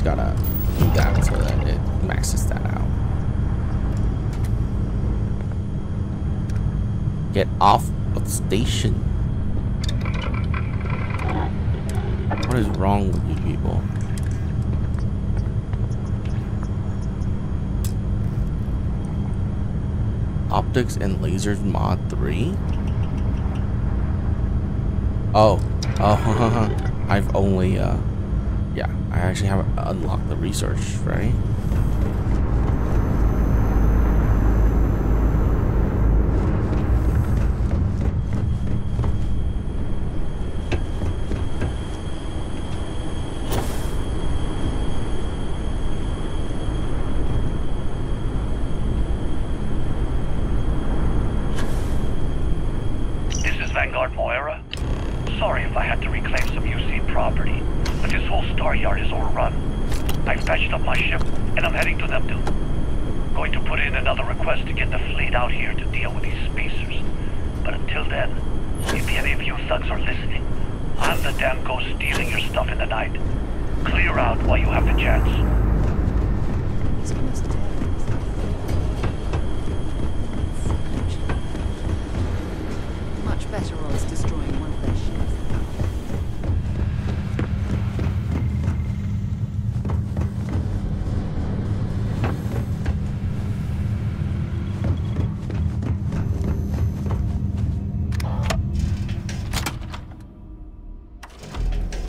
gotta do that so that it maxes that out. Get off of the station. What is wrong with you people? Optics and lasers mod 3? Oh, I've only, yeah, I actually haven't unlocked the research, right? Sorry if I had to reclaim some UC property, but this whole star yard is overrun. I've patched up my ship, and I'm heading to Neptune. Going to put in another request to get the fleet out here to deal with these spacers. But until then, if any of you thugs are listening, I'm the damn ghost stealing your stuff in the night. Clear out while you have the chance. Much better odds destroying one of their ships.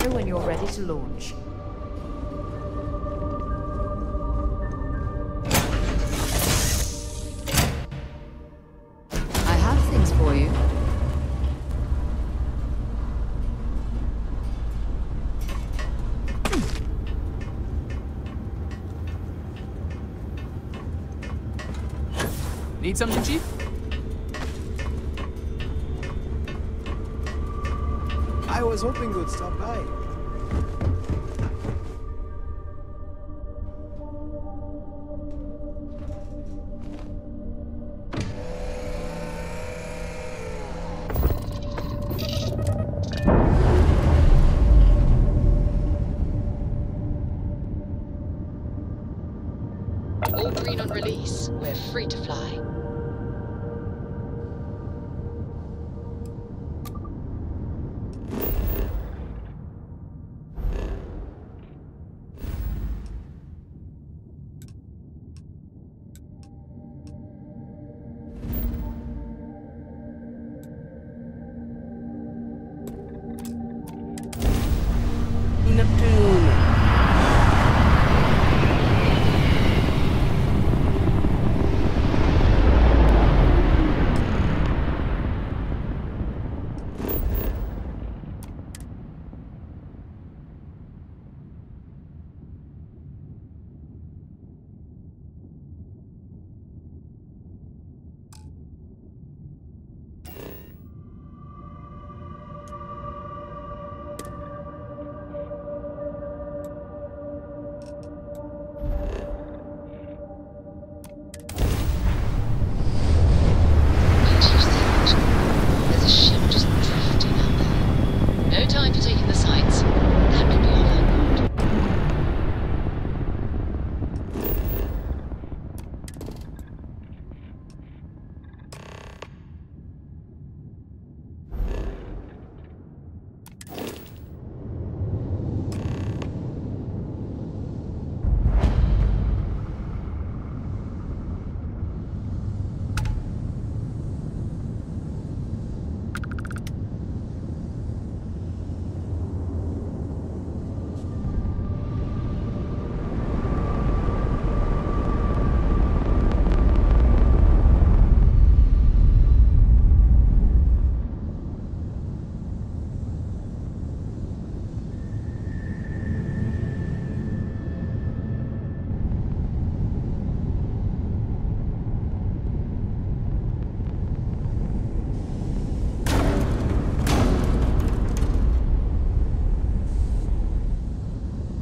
Know when you're ready to launch. I have things for you. Need something, Chief? I was hoping you'd stop by. All green on release. We're free to fly. Neptune. There's a ship just drifting out there. No time for taking the sights. That could be our vanguard.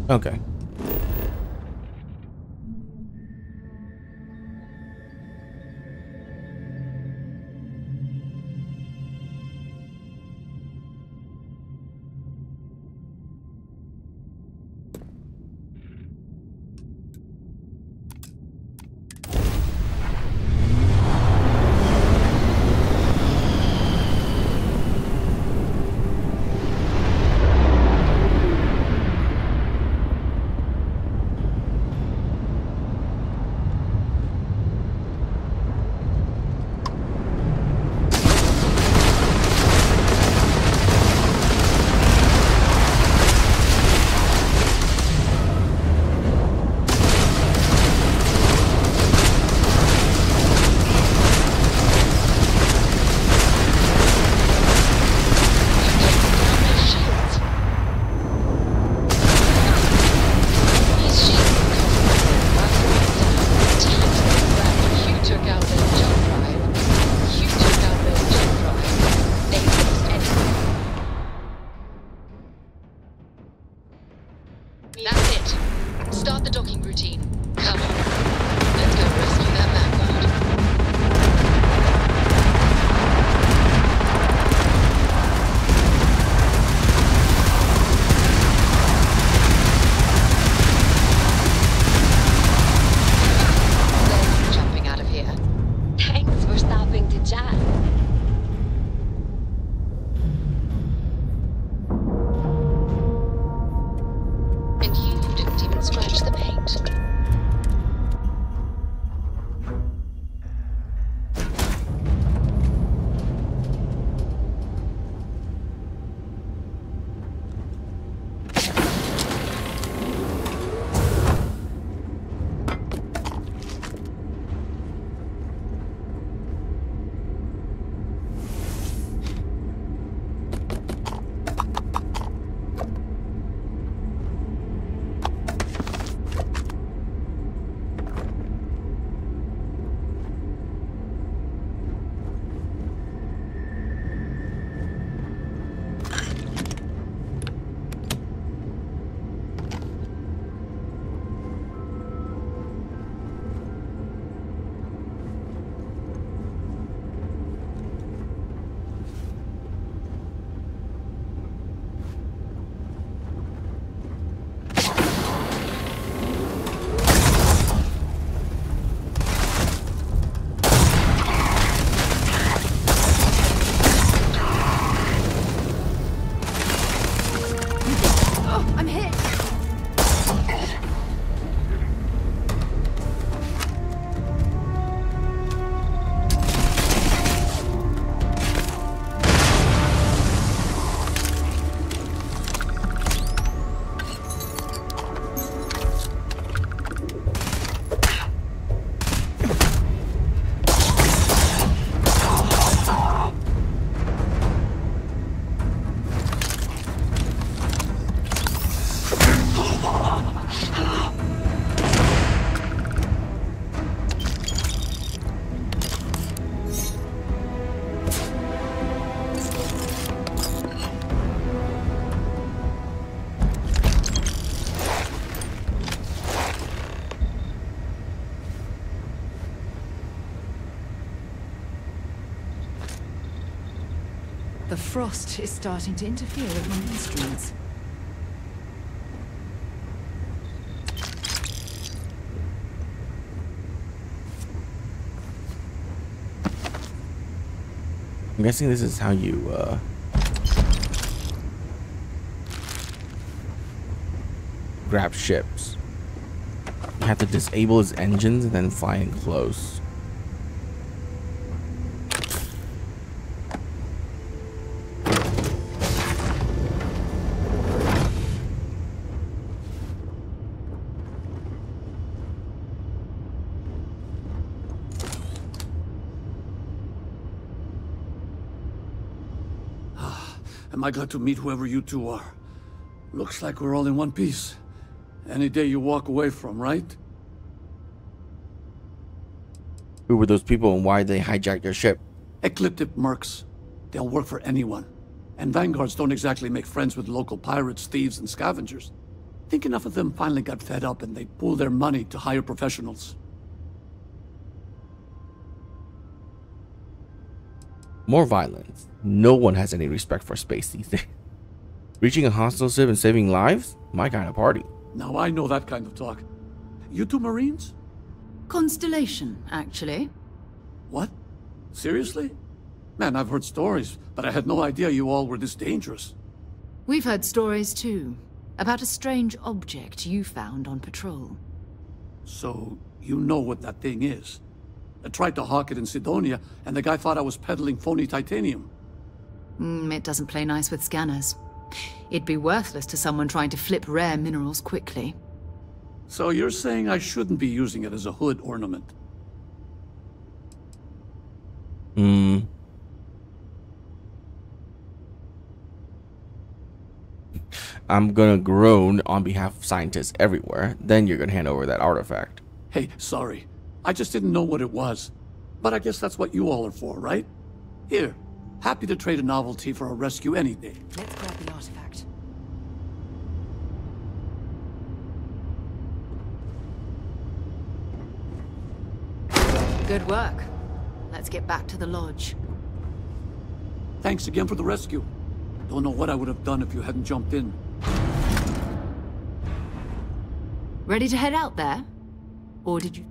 Okay. That's it. Start the docking routine. Come on. Let's go rescue that vanguard. Jumping out of here. Thanks for stopping to chat. And you didn't even scratch the paint. The frost is starting to interfere with my instruments. I'm guessing this is how you grab ships. You have to disable his engines and then fly in close. Am I glad to meet whoever you two are? Looks like we're all in one piece. Any day you walk away from, right? Who were those people and why they hijacked your ship? Ecliptic mercs. They'll work for anyone. And vanguards don't exactly make friends with local pirates, thieves, and scavengers. Think enough of them finally got fed up and they pooled their money to hire professionals. More violence. No one has any respect for space these days. Reaching a hostile ship and saving lives? My kind of party. Now I know that kind of talk. You two Marines? Constellation, actually. What? Seriously? Man, I've heard stories, but I had no idea you all were this dangerous. We've heard stories too, about a strange object you found on patrol. So, you know what that thing is? I tried to hawk it in Sidonia, and the guy thought I was peddling phony titanium. It doesn't play nice with scanners. It'd be worthless to someone trying to flip rare minerals quickly. So you're saying I shouldn't be using it as a hood ornament? I'm gonna groan on behalf of scientists everywhere. Then you're gonna hand over that artifact. Hey, sorry. I just didn't know what it was. But I guess that's what you all are for, right? Here. Happy to trade a novelty for a rescue any day. Let's grab the artifact. Good work. Let's get back to the lodge. Thanks again for the rescue. Don't know what I would have done if you hadn't jumped in. Ready to head out there? Or did you...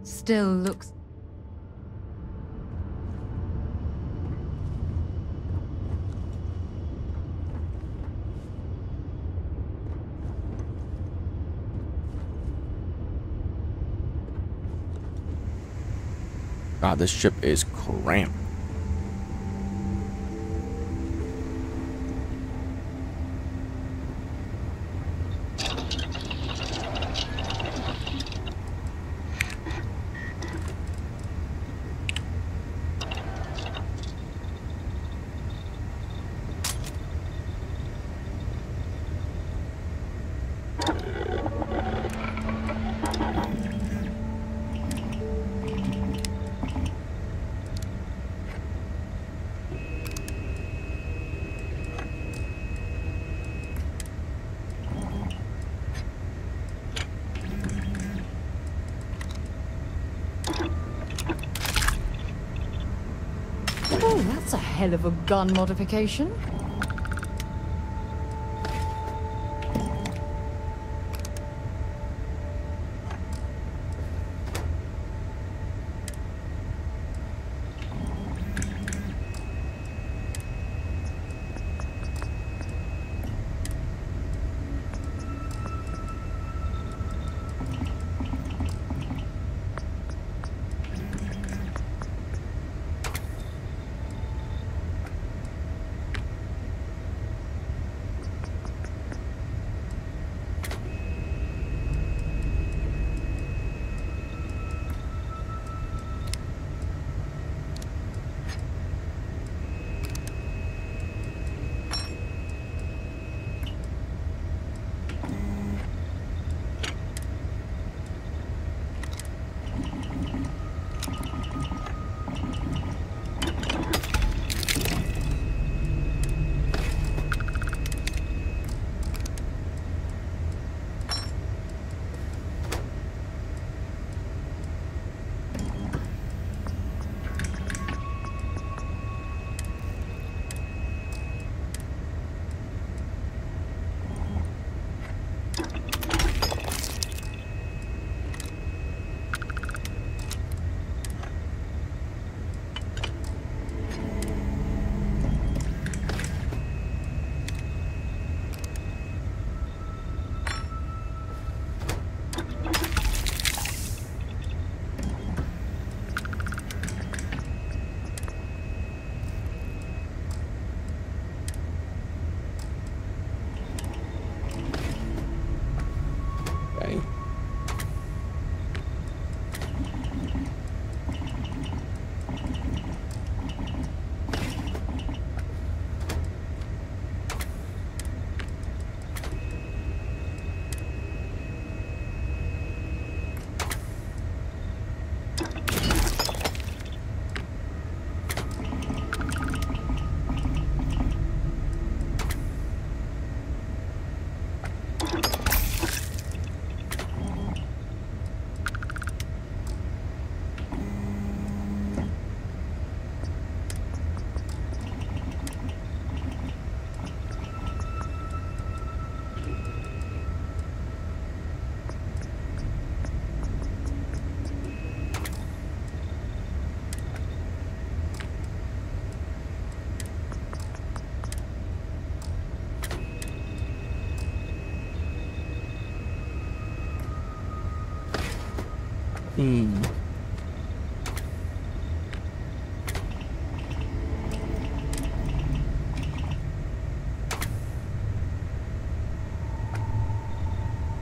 Still looks... God, this ship is cramped. Oh, that's a hell of a gun modification.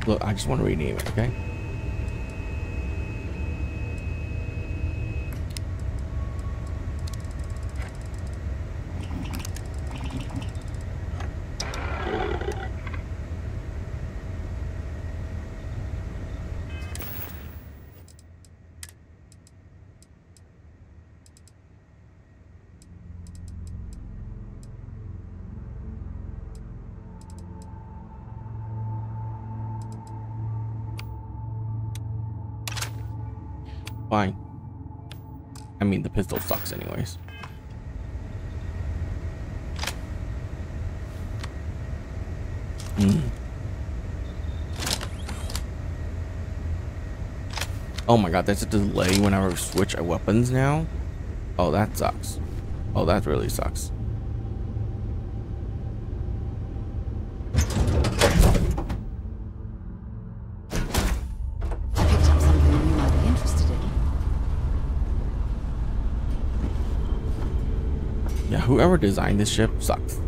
Look, I just want to rename it, okay? Fine. I mean, the pistol sucks anyways. Oh my god, there's a delay whenever I switch weapons now. Oh, that sucks. Oh, that really sucks. Picked up something you might be interested in. Yeah, whoever designed this ship sucks.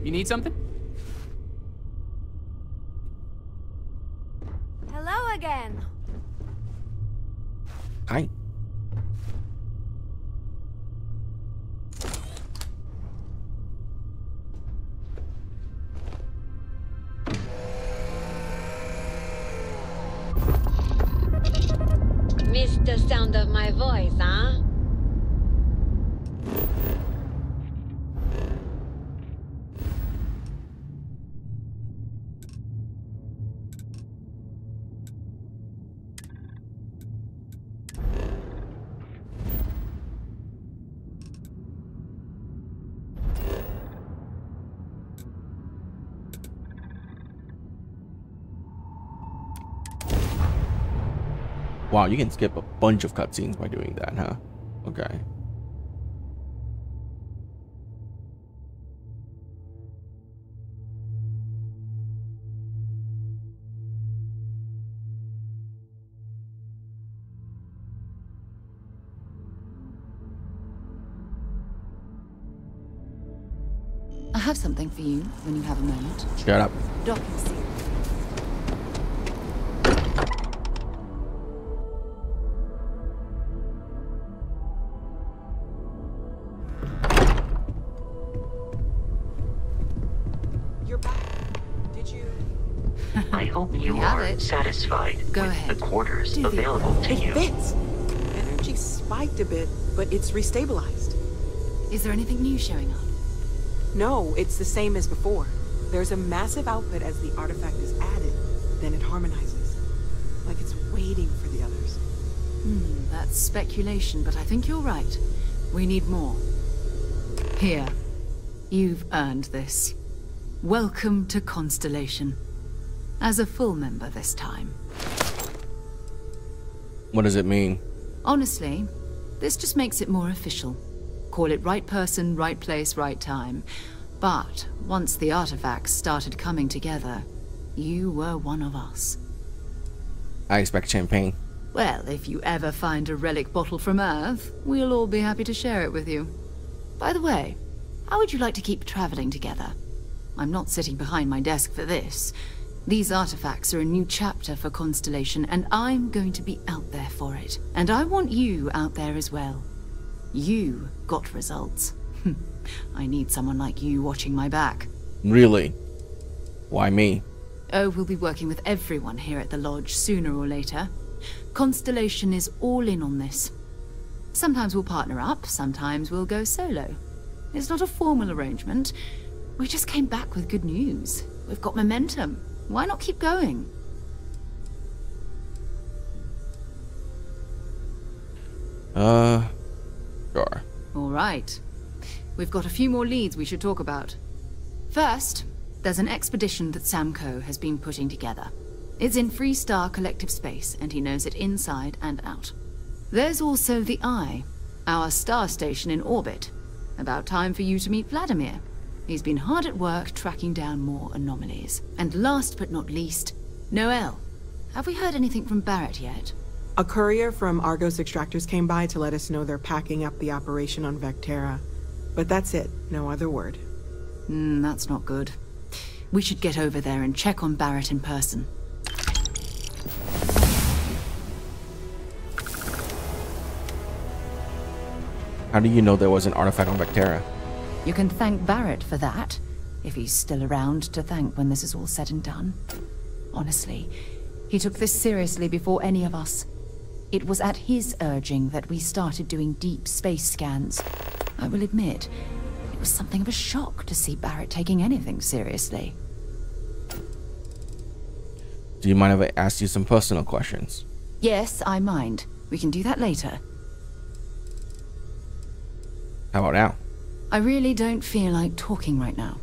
You need something? Hello again. Hi. Missed the sound of my voice, huh? Wow, you can skip a bunch of cutscenes by doing that, huh? Okay. I have something for you when you have a moment. Shut up. Docking seat. I hope you have are it. satisfied Go with ahead. the quarters Do the available to It you. fits. Energy spiked a bit, but it's restabilized. Is there anything new showing up? No, it's the same as before. There's a massive output as the artifact is added, then it harmonizes. Like it's waiting for the others. That's speculation, but I think you're right. We need more. Here. You've earned this. Welcome to Constellation. As a full member this time. What does it mean? Honestly, this just makes it more official. Call it right person, right place, right time. But once the artifacts started coming together, you were one of us. I expect champagne. Well, if you ever find a relic bottle from Earth, we'll all be happy to share it with you. By the way, how would you like to keep traveling together? I'm not sitting behind my desk for this. These artifacts are a new chapter for Constellation, and I'm going to be out there for it. And I want you out there as well. You got results. I need someone like you watching my back. Really? Why me? Oh, we'll be working with everyone here at the Lodge sooner or later. Constellation is all in on this. Sometimes we'll partner up, sometimes we'll go solo. It's not a formal arrangement. We just came back with good news. We've got momentum. Why not keep going? Sure. All right. We've got a few more leads we should talk about. First, there's an expedition that Samco has been putting together. It's in Freestar Collective Space, and he knows it inside and out. There's also the Eye, our star station in orbit. About time for you to meet Vladimir. He's been hard at work tracking down more anomalies. And last but not least, Noel. Have we heard anything from Barrett yet? A courier from Argos Extractors came by to let us know they're packing up the operation on Vectera. But that's it, no other word. That's not good. We should get over there and check on Barrett in person. How do you know there was an artifact on Vectera? You can thank Barrett for that, if he's still around to thank when this is all said and done. Honestly, he took this seriously before any of us. It was at his urging that we started doing deep space scans. I will admit, it was something of a shock to see Barrett taking anything seriously. Do you mind if I ask you some personal questions? Yes, I mind. We can do that later. How about now? I really don't feel like talking right now.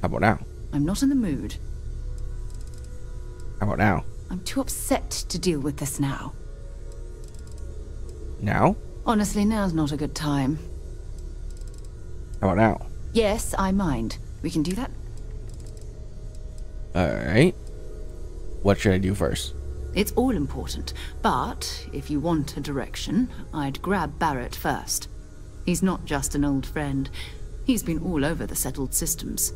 How about now? I'm not in the mood. How about now? I'm too upset to deal with this now. Now? Honestly, now's not a good time. How about now? Yes, I mind. We can do that. Alright. What should I do first? It's all important, but if you want a direction, I'd grab Barrett first. He's not just an old friend. He's been all over the settled systems.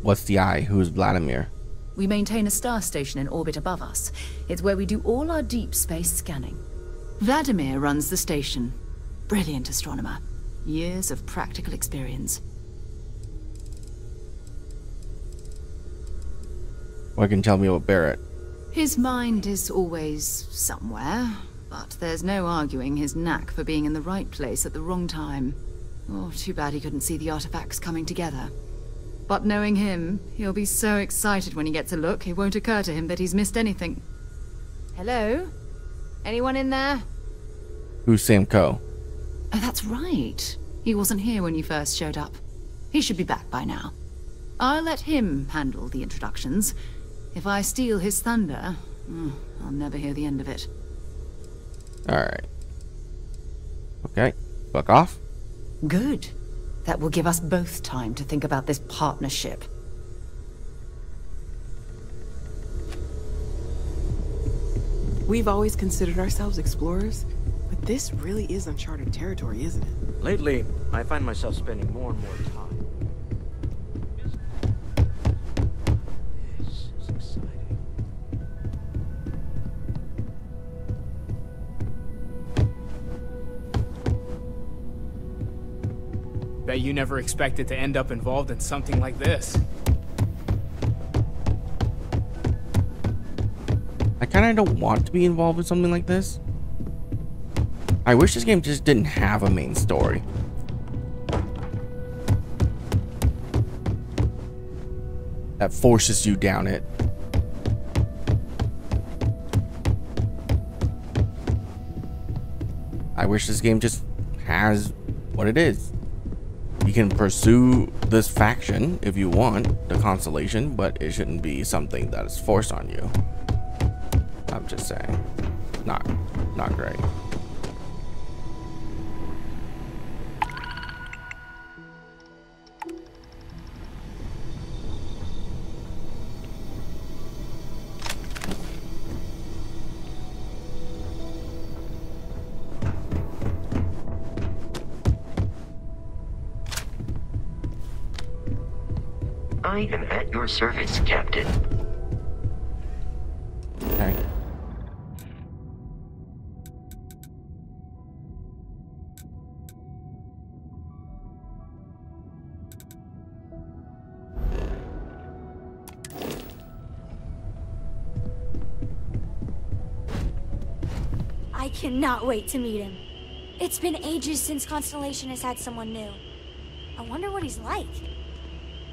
What's the eye? Who's Vladimir? We maintain a star station in orbit above us. It's where we do all our deep space scanning. Vladimir runs the station. Brilliant astronomer. Years of practical experience. What can you tell me about Barrett? His mind is always somewhere, but there's no arguing his knack for being in the right place at the wrong time. Oh, too bad he couldn't see the artifacts coming together. But knowing him, he'll be so excited when he gets a look, it won't occur to him that he's missed anything. Hello? Anyone in there? Who's Sam Coe? Oh, that's right. He wasn't here when you first showed up. He should be back by now. I'll let him handle the introductions. If I steal his thunder, I'll never hear the end of it. Alright. Okay. Fuck off. Good. That will give us both time to think about this partnership. We've always considered ourselves explorers, but this really is uncharted territory, isn't it? Lately, I find myself spending more and more time. This is exciting. Bet you never expected to end up involved in something like this. I kinda don't want to be involved with something like this. I wish this game just didn't have a main story. That forces you down it. I wish this game just has what it is. You can pursue this faction if you want, the Constellation, but it shouldn't be something that is forced on you. I'm just saying. Not great. I am at your service, Captain. Okay. I cannot wait to meet him. It's been ages since Constellation has had someone new. I wonder what he's like.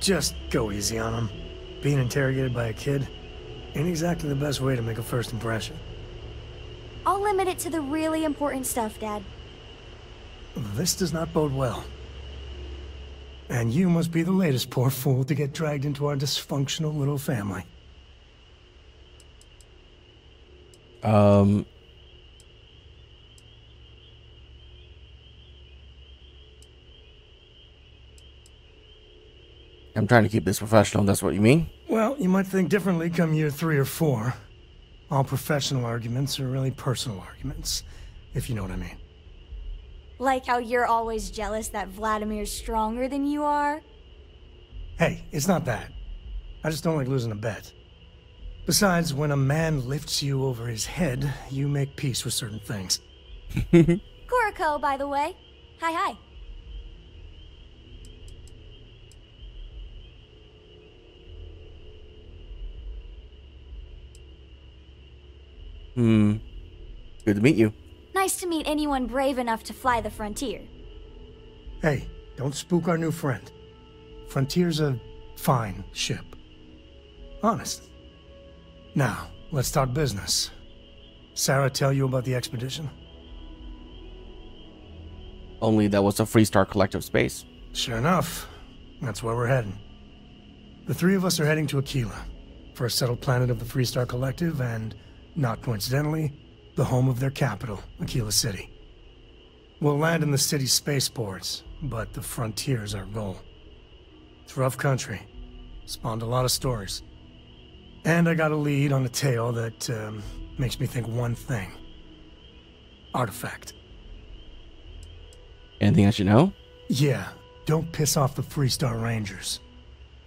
Just go easy on him. Being interrogated by a kid ain't exactly the best way to make a first impression. I'll limit it to the really important stuff, Dad. This does not bode well. And you must be the latest poor fool to get dragged into our dysfunctional little family. I'm trying to keep this professional, that's what you mean? Well, you might think differently come year 3 or 4. All professional arguments are really personal arguments, if you know what I mean. Like how you're always jealous that Vladimir's stronger than you are? Hey, it's not that. I just don't like losing a bet. Besides, when a man lifts you over his head, you make peace with certain things. Kuriko, by the way. Hi. Good to meet you. Nice to meet anyone brave enough to fly the frontier. Hey, don't spook our new friend. Frontier's a fine ship. Honest. Now, let's start business. Sarah tell you about the expedition? Only that was a Freestar Collective space. Sure enough. That's where we're heading. The three of us are heading to Aquila, first settled planet of the Freestar Collective and, not coincidentally, the home of their capital, Aquila City. We'll land in the city's spaceports, but the frontier's our goal. It's rough country. Spawned a lot of stories. And I got a lead on a tale that makes me think one thing. Artifact. Anything I should know? Yeah, don't piss off the Freestar Rangers.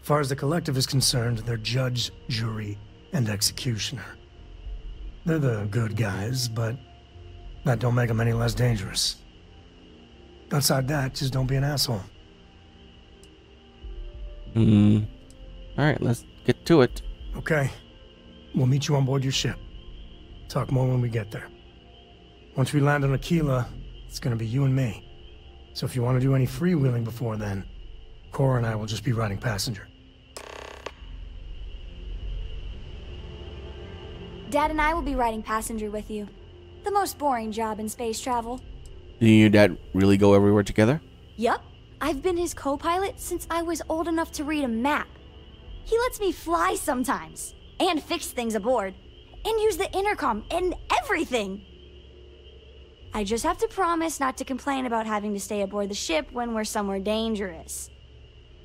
As far as the Collective is concerned, they're judge, jury, and executioner. They're the good guys, but that don't make them any less dangerous. Outside that, just don't be an asshole. Alright, let's get to it. Okay. We'll meet you on board your ship. Talk more when we get there. Once we land on Aquila, it's gonna be you and me. So if you want to do any freewheeling before then, Cora and I will just be riding passenger. Dad and I will be riding passenger with you. The most boring job in space travel. Do you and your dad really go everywhere together? Yup. I've been his co-pilot since I was old enough to read a map. He lets me fly sometimes, and fix things aboard, and use the intercom and everything. I just have to promise not to complain about having to stay aboard the ship when we're somewhere dangerous.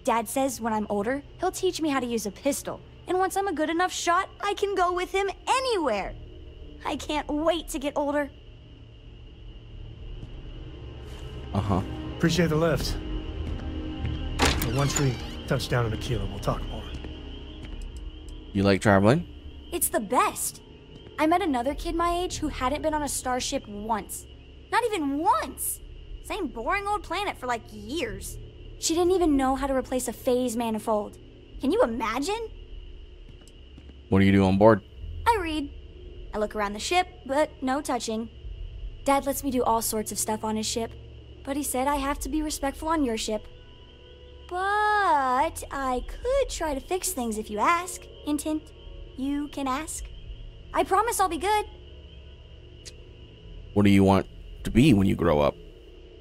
Dad says when I'm older, he'll teach me how to use a pistol, and once I'm a good enough shot, I can go with him anywhere. I can't wait to get older. Uh-huh. Appreciate the lift. But once we touch down in Aquila, we'll talk more. You like traveling? It's the best. I met another kid my age who hadn't been on a starship once. Not even once! Same boring old planet for like years. She didn't even know how to replace a phase manifold. Can you imagine? What do you do on board? I read. I look around the ship, but no touching. Dad lets me do all sorts of stuff on his ship, but he said I have to be respectful on your ship. But I could try to fix things if you ask. Hint, hint. You can ask. I promise I'll be good. What do you want to be when you grow up?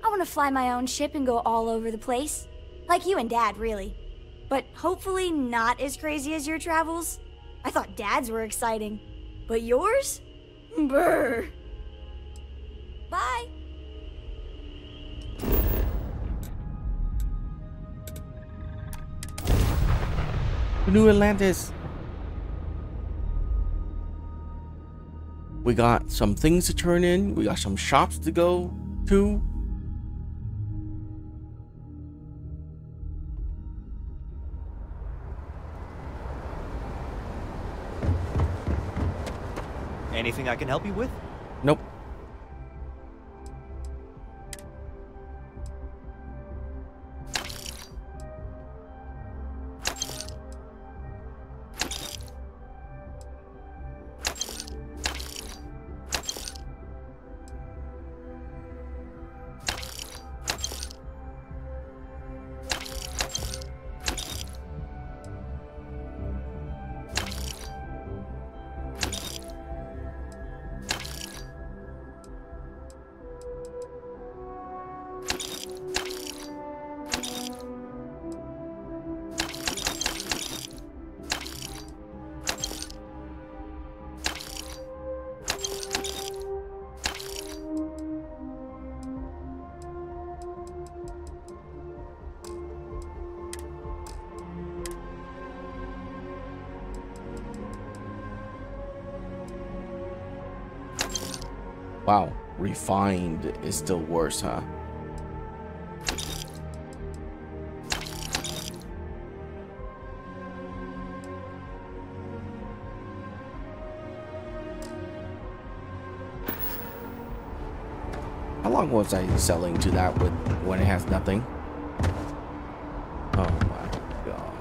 I want to fly my own ship and go all over the place. Like you and Dad, really. But hopefully not as crazy as your travels. I thought Dad's were exciting. But yours? Brr. Bye. New Atlantis. We got some things to turn in. We got some shops to go to. Anything I can help you with? Nope. Wow, refined is still worse, huh? How long was I selling to that with when it has nothing? Oh my god.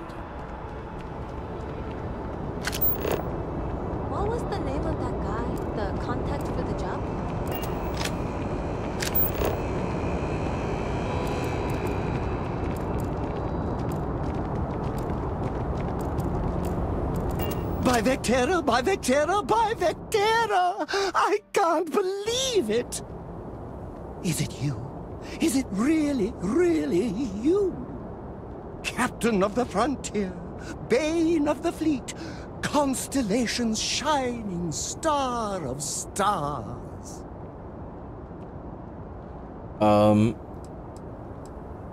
What was the name of that guy? The contact for the job? By Vectera, by Vectera, by Vectera! I can't believe it! Is it you? Is it really, really you? Captain of the frontier, bane of the fleet, constellation's shining star of stars.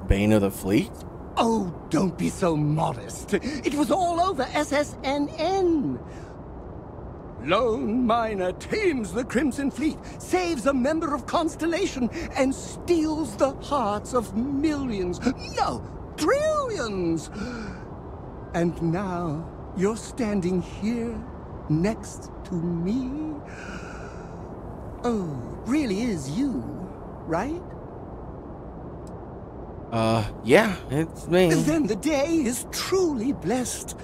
Bane of the fleet? Oh, don't be so modest. It was all over SSNN. Lone miner tames the Crimson Fleet, saves a member of Constellation, and steals the hearts of millions, no, trillions. And now you're standing here next to me. Oh, really is you, right? Yeah, it's me. Then the day is truly blessed.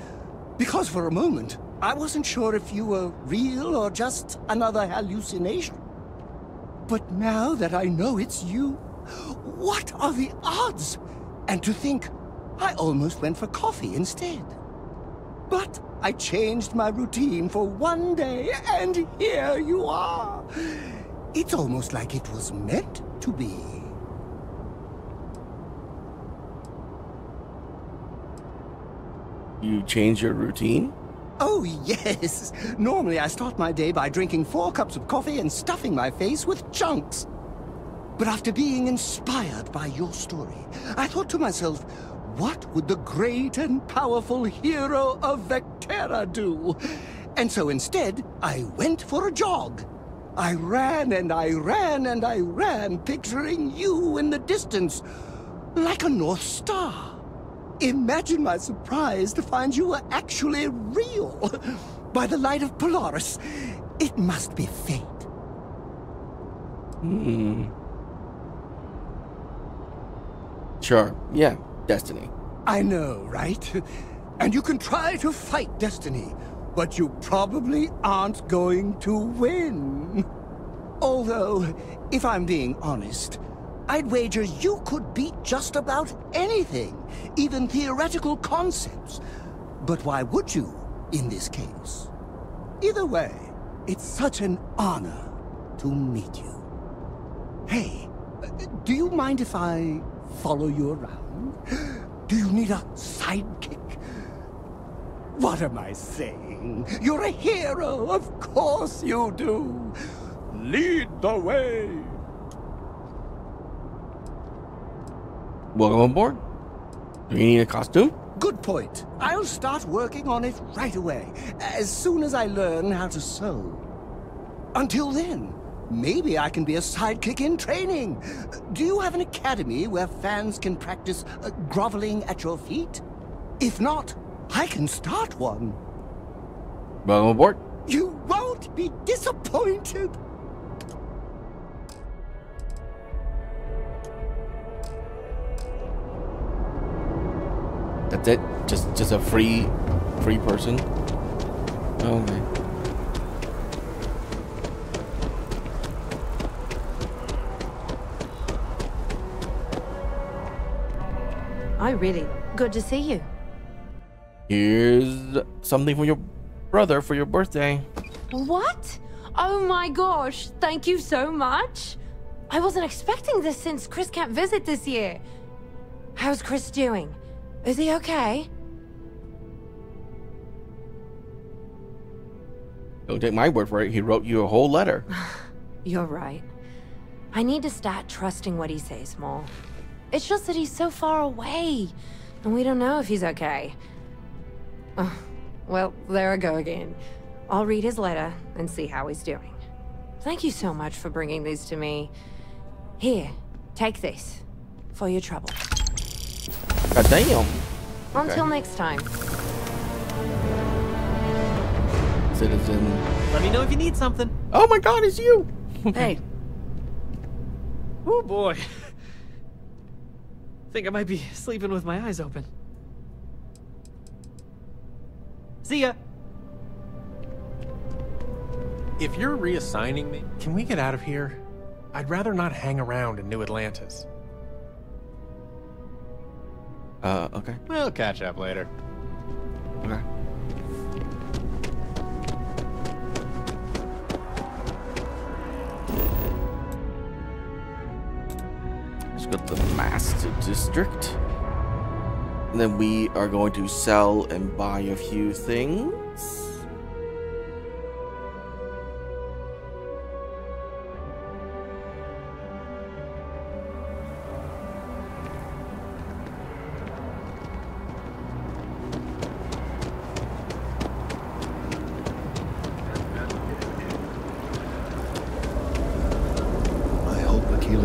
Because for a moment, I wasn't sure if you were real or just another hallucination. But now that I know it's you, what are the odds? And to think, I almost went for coffee instead. But I changed my routine for one day, and here you are. It's almost like it was meant to be. You changed your routine? Oh, yes. Normally I start my day by drinking 4 cups of coffee and stuffing my face with chunks. But after being inspired by your story, I thought to myself, what would the great and powerful hero of Vectera do? And so instead, I went for a jog. I ran and I ran and I ran, picturing you in the distance, like a North Star. Imagine my surprise to find you were actually real. By the light of Polaris, it must be fate. Sure, yeah, destiny. I know, right? And you can try to fight destiny, but you probably aren't going to win. Although, if I'm being honest, I'd wager you could beat just about anything, even theoretical concepts. But why would you, in this case? Either way, it's such an honor to meet you. Hey, do you mind if I follow you around? Do you need a sidekick? What am I saying? You're a hero, of course you do. Lead the way. Welcome aboard. Do you need a costume? Good point. I'll start working on it right away, as soon as I learn how to sew. Until then, maybe I can be a sidekick in training. Do you have an academy where fans can practice groveling at your feet? If not, I can start one. Welcome aboard. You won't be disappointed. That's it? Just a free person? Okay. Oh, really? Good to see you. Here's something for your brother for your birthday. What? Oh my gosh, thank you so much. I wasn't expecting this since Chris can't visit this year. How's Chris doing? Is he okay? Don't take my word for it. He wrote you a whole letter. You're right. I need to start trusting what he says more. It's just that he's so far away, and we don't know if he's okay. Well, there I go again. I'll read his letter and see how he's doing. Thank you so much for bringing these to me. Here, take this for your trouble. God damn. Until next time. Citizen. Let me know if you need something. Oh my god, it's you. Hey. Oh boy. Think I might be sleeping with my eyes open. See ya. If you're reassigning me, can we get out of here? I'd rather not hang around in New Atlantis. Okay. We'll catch up later. Okay. go to the Master District. And then we are going to sell and buy a few things.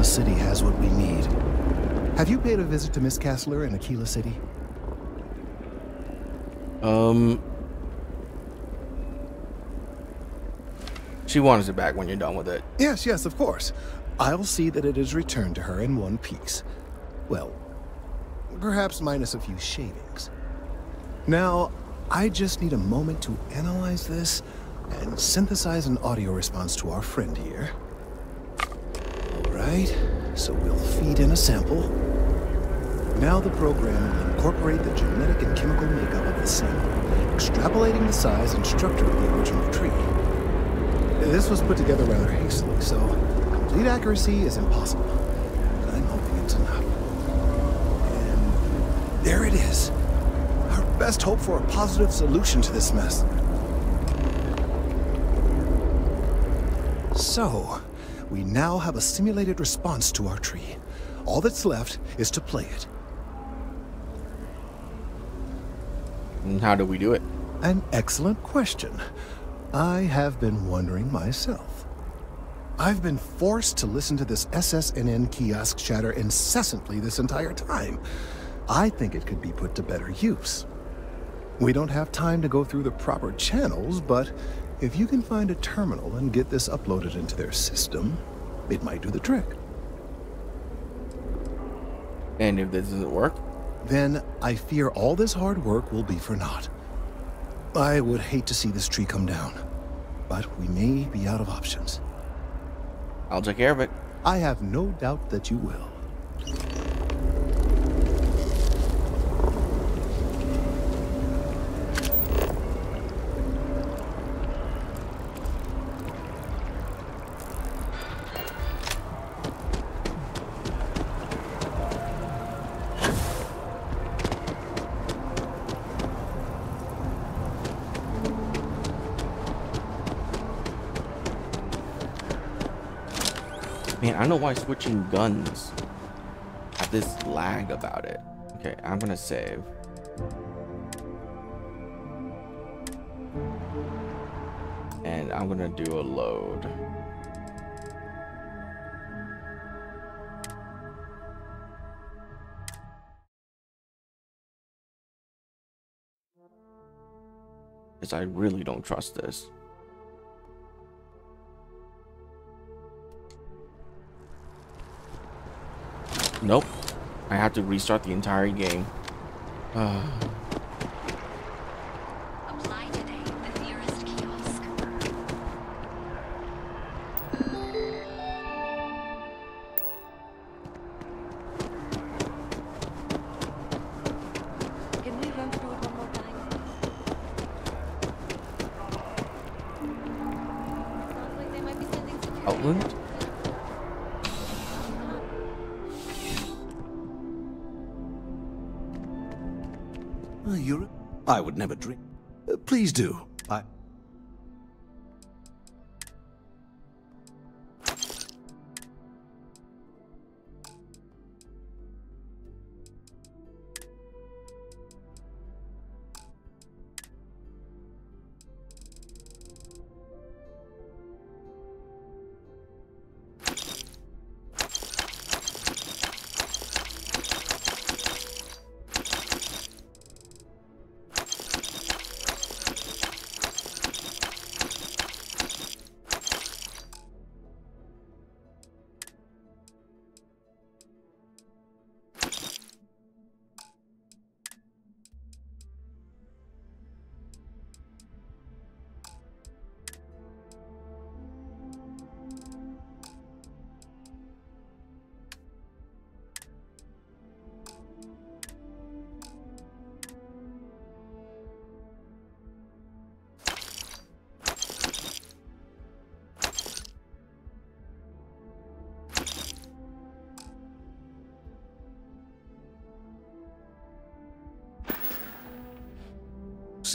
City has what we need. Have you paid a visit to Miss Castler in Aquila City? She wants it back when you're done with it. Yes, of course. I'll see that it is returned to her in one piece. Well, perhaps minus a few shavings. Now, I just need a moment to analyze this and synthesize an audio response to our friend here. Right, so we'll feed in a sample. Now the program will incorporate the genetic and chemical makeup of the sample, extrapolating the size and structure of the original tree. This was put together rather hastily, so complete accuracy is impossible. But I'm hoping it's enough. And there it is. Our best hope for a positive solution to this mess. So, we now have a simulated response to our tree. All that's left is to play it. And how do we do it? An excellent question. I have been wondering myself. I've been forced to listen to this SSNN kiosk chatter incessantly this entire time. I think it could be put to better use. We don't have time to go through the proper channels, but if you can find a terminal and get this uploaded into their system, it might do the trick. And if this doesn't work? Then I fear all this hard work will be for naught. I would hate to see this tree come down, but we may be out of options. I'll take care of it. I have no doubt that you will. Man, I don't know why switching guns have this lag about it. Okay, I'm gonna save. And I'm gonna do a load. Because I really don't trust this. Nope. I have to restart the entire game. Apply today at the nearest kiosk. Can we run through it one more time? Sounds like they might be sending security. Outland? I would never drink. Please do.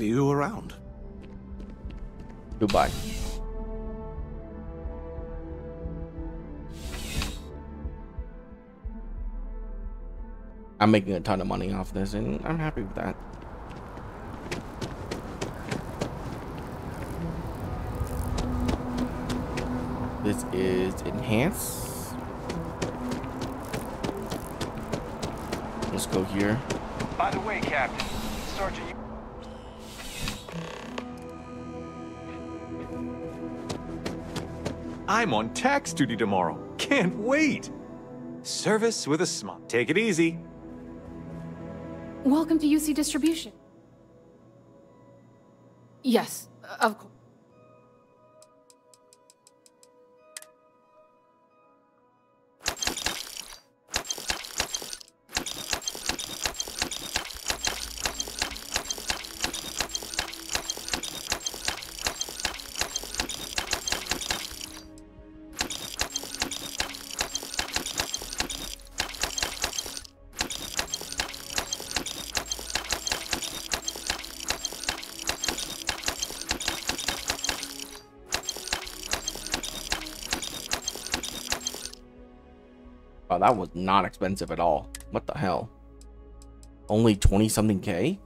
see you around. Goodbye. I'm making a ton of money off this, and I'm happy with that. This is enhance. Let's go here. By the way, Captain, Sergeant. I'm on tax duty tomorrow. Can't wait. Service with a smile. Take it easy. Welcome to UC Distribution. Yes, of course. Wow, that was not expensive at all. What the hell? Only 20 something K?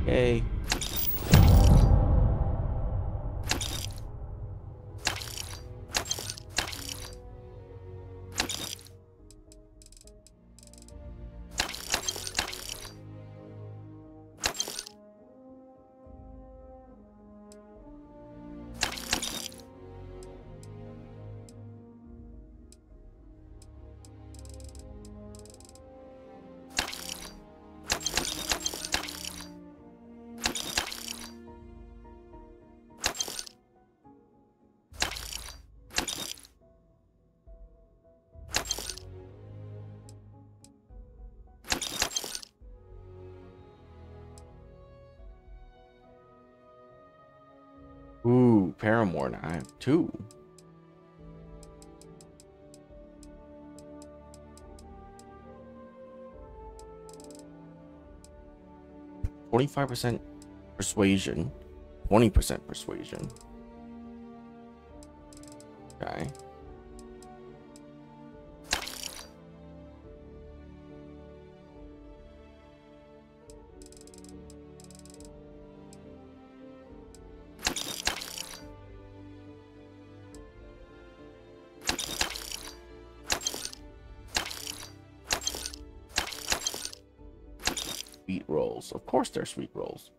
Yay. Ooh, Paramore, now I have 2. %, persuasion, 20% persuasion. Okay. Sweet rolls. Of course they're sweet rolls.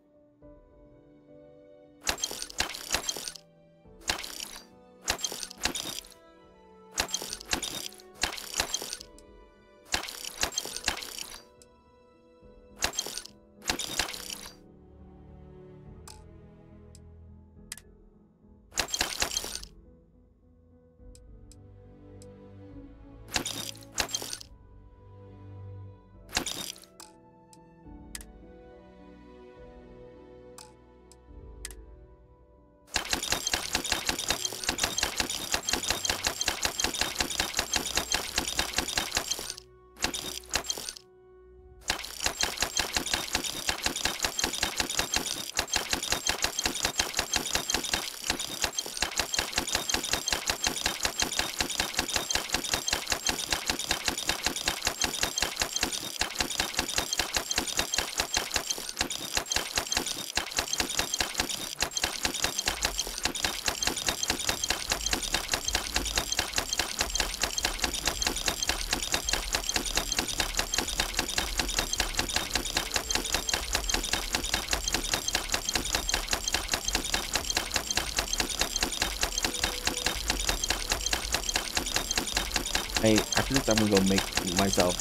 I actually think I'm gonna go make myself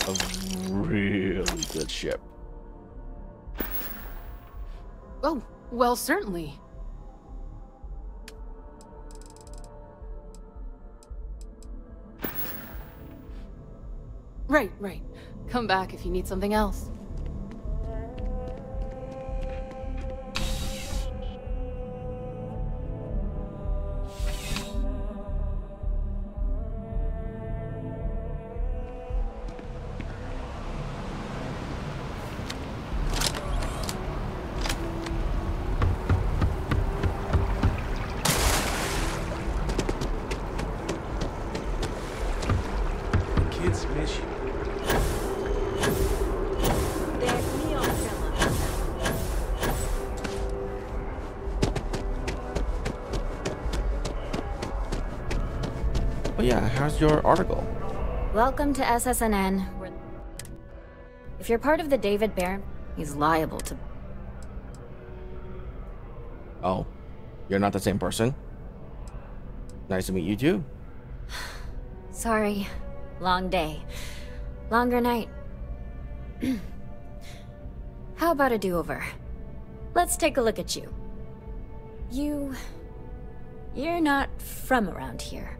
a really good ship. Oh, well, certainly. Right. Come back if you need something else. Kids miss you. Oh yeah, how's your article? Welcome to SSNN. If you're part of the David Barron, he's liable to... Oh, you're not the same person? Nice to meet you too. Sorry. Long day. Longer night. How about a do-over? Let's take a look at you. You're not from around here.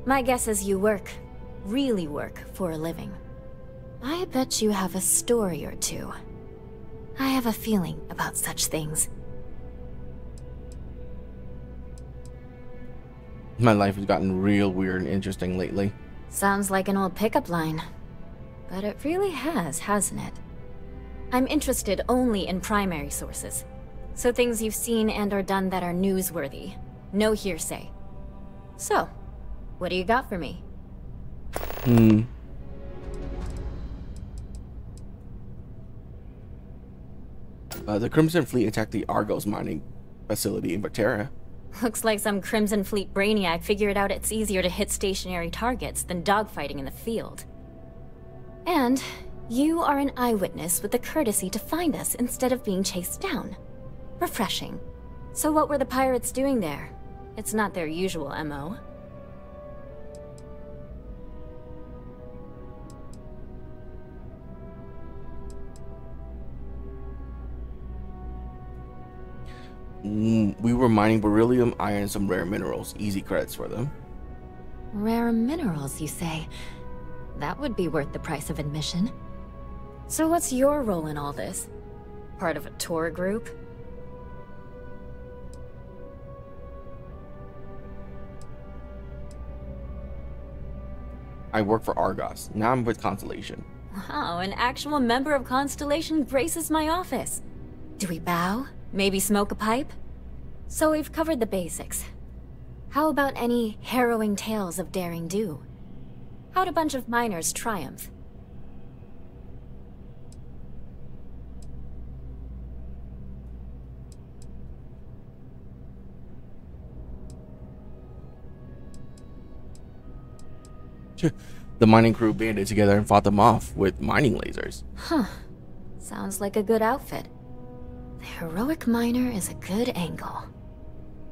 My guess is you really work for a living. I bet you have a story or two. I have a feeling about such things. My life has gotten real weird and interesting lately. Sounds like an old pickup line. But it really has, hasn't it? I'm interested only in primary sources. So things you've seen and or done that are newsworthy. No hearsay. So, what do you got for me? The Crimson Fleet attacked the Argos mining facility in Viterra. Looks like some Crimson Fleet brainiac figured out it's easier to hit stationary targets than dogfighting in the field. And you are an eyewitness with the courtesy to find us instead of being chased down. Refreshing. So what were the pirates doing there? It's not their usual MO. We were mining beryllium, iron, and some rare minerals. Easy credits for them. Rare minerals, you say? That would be worth the price of admission. So what's your role in all this? Part of a tour group? I work for Argos. Now I'm with Constellation. Wow, an actual member of Constellation graces my office. Do we bow? Maybe smoke a pipe? So we've covered the basics. How about any harrowing tales of daring do? How'd a bunch of miners triumph? The mining crew banded together and fought them off with mining lasers. Huh. Sounds like a good outfit. The heroic miner is a good angle.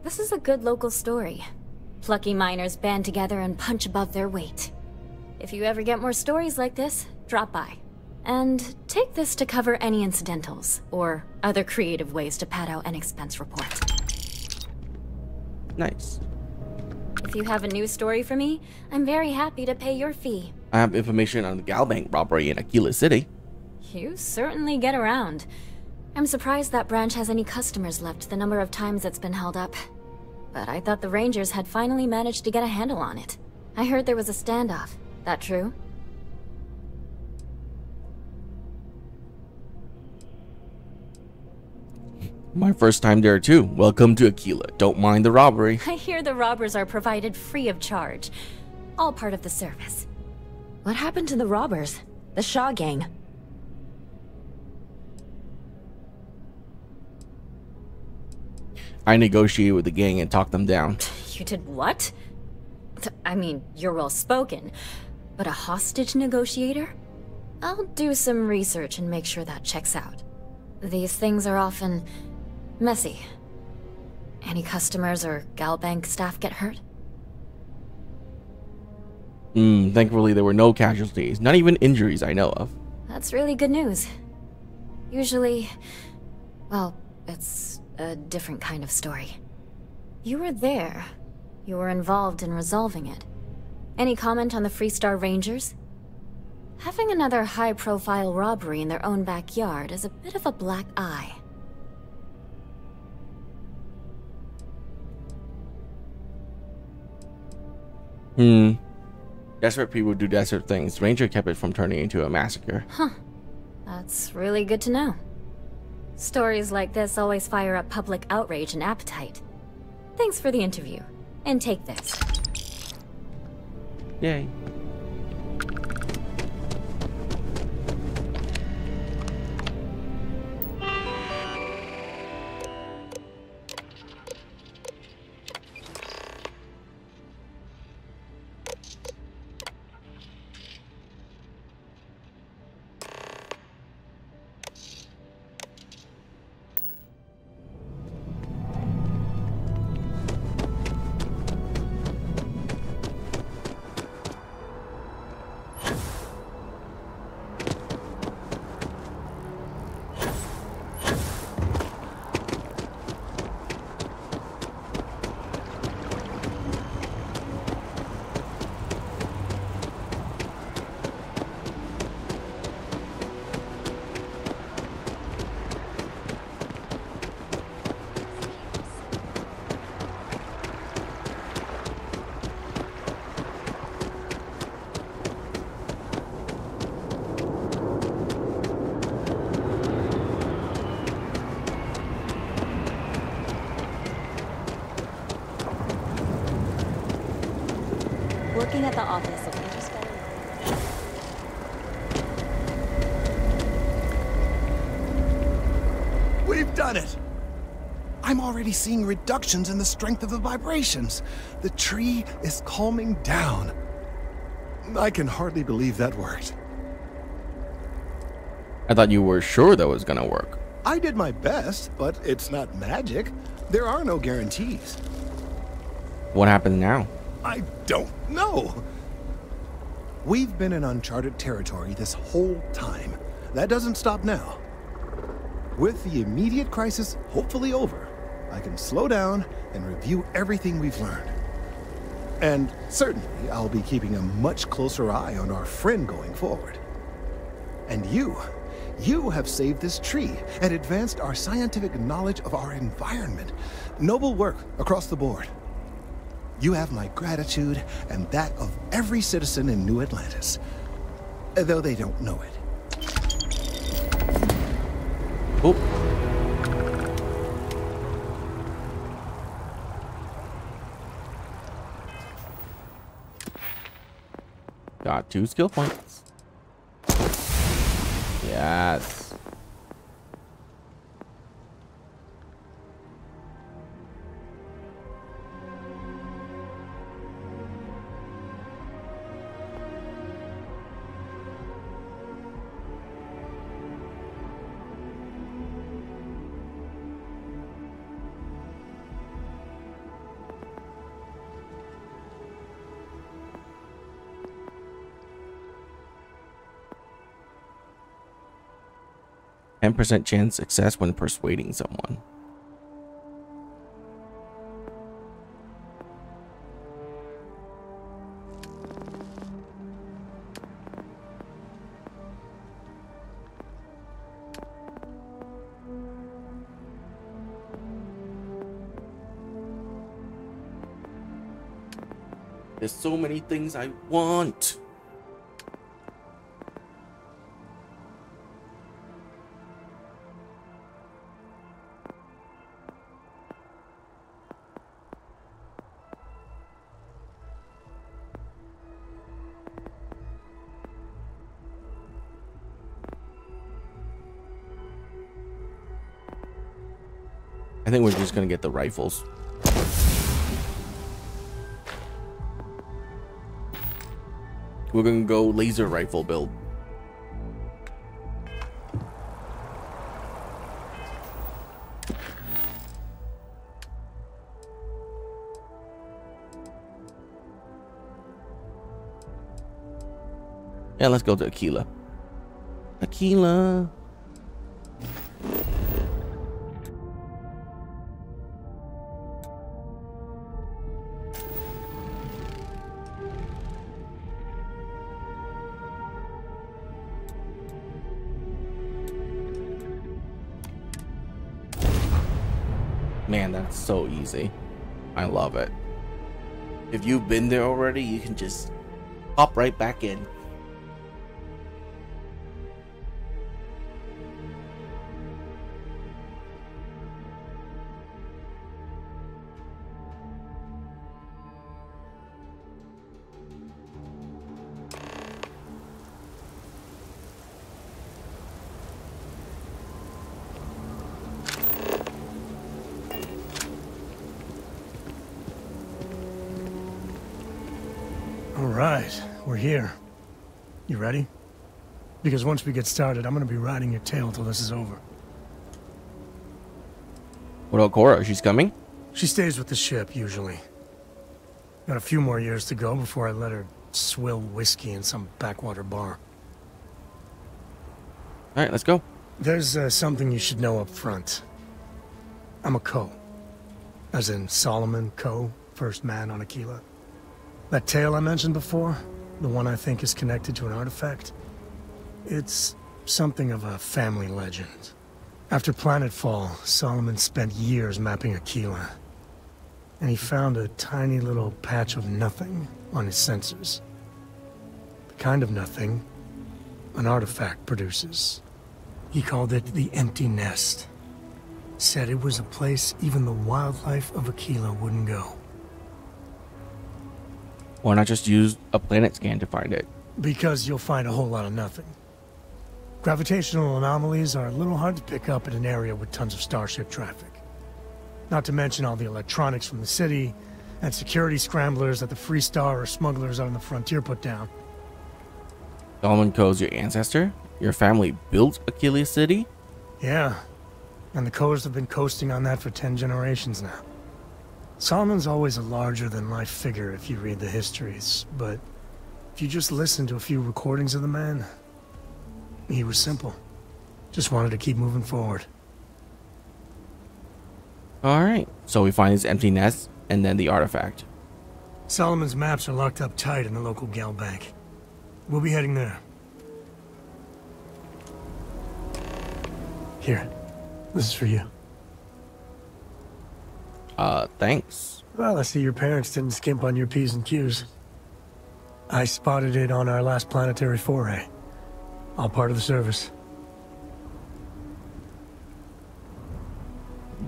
This is a good local story. Plucky miners band together and punch above their weight. If you ever get more stories like this, drop by. And take this to cover any incidentals, or other creative ways to pad out an expense report. Nice. If you have a new story for me, I'm very happy to pay your fee. I have information on the Galbank robbery in Aquila City. You certainly get around. I'm surprised that branch has any customers left the number of times it's been held up. But I thought the Rangers had finally managed to get a handle on it. I heard there was a standoff. That true? My first time there too. Welcome to Aquila. Don't mind the robbery. I hear the robbers are provided free of charge. All part of the service. What happened to the robbers? The Shaw gang? I negotiated with the gang and talked them down. You did what? I mean, you're well spoken, but a hostage negotiator? I'll do some research and make sure that checks out. These things are often messy. Any customers or Galbank staff get hurt? Thankfully, there were no casualties, not even injuries I know of. That's really good news. Usually, well, it's a different kind of story. You were there. You were involved in resolving it. Any comment on the Freestar Rangers? Having another high-profile robbery in their own backyard is a bit of a black eye. Desperate people do desperate things. Ranger kept it from turning into a massacre. Huh. That's really good to know. Stories like this always fire up public outrage and appetite. Thanks for the interview. And take this. Yay. Working at the office of Interstellar. We've done it! I'm already seeing reductions in the strength of the vibrations. The tree is calming down. I can hardly believe that worked. I thought you were sure that was gonna work. I did my best, but it's not magic. There are no guarantees. What happens now? I don't know. We've been in uncharted territory this whole time. That doesn't stop now. With the immediate crisis hopefully over, I can slow down and review everything we've learned. And certainly, I'll be keeping a much closer eye on our friend going forward. And you have saved this tree and advanced our scientific knowledge of our environment. Noble work across the board. You have my gratitude and that of every citizen in New Atlantis, though they don't know it. Oh. Got 2 skill points. Yes. %10% chance success when persuading someone. There's so many things I want. I think we're just gonna get the rifles. We're gonna go laser rifle build. Yeah, let's go to Aquila. Aquila. Man, that's so easy. I love it. If you've been there already, you can just hop right back in. Alright, we're here. You ready? Because once we get started, I'm gonna be riding your tail till this is over. What about Cora? She's coming? She stays with the ship, usually. Got a few more years to go before I let her swill whiskey in some backwater bar. Alright, let's go. There's something you should know up front. I'm a Co. As in Solomon Co., first man on Aquila. That tale I mentioned before, the one I think is connected to an artifact, it's something of a family legend. After planetfall, Solomon spent years mapping Aquila, and he found a tiny little patch of nothing on his sensors. The kind of nothing an artifact produces. He called it the Empty Nest. Said it was a place even the wildlife of Aquila wouldn't go. Why not just use a planet scan to find it? Because you'll find a whole lot of nothing. Gravitational anomalies are a little hard to pick up in an area with tons of starship traffic. Not to mention all the electronics from the city, and security scramblers that the Freestar or smugglers out on the frontier put down. Solomon Co's your ancestor? Your family built Aquila City? Yeah, and the Co's have been coasting on that for 10 generations now. Solomon's always a larger-than-life figure if you read the histories, but if you just listen to a few recordings of the man, he was simple. Just wanted to keep moving forward. Alright, so we find this empty nest, and then the artifact. Solomon's maps are locked up tight in the local gal bank. We'll be heading there. Here, this is for you. Thanks. Well, I see your parents didn't skimp on your P's and Q's. I spotted it on our last planetary foray. All part of the service.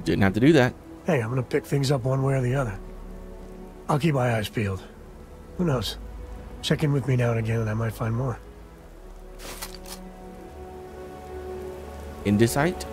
Didn't have to do that. Hey, I'm gonna pick things up one way or the other. I'll keep my eyes peeled. Who knows? Check in with me now and again and I might find more. Indicite?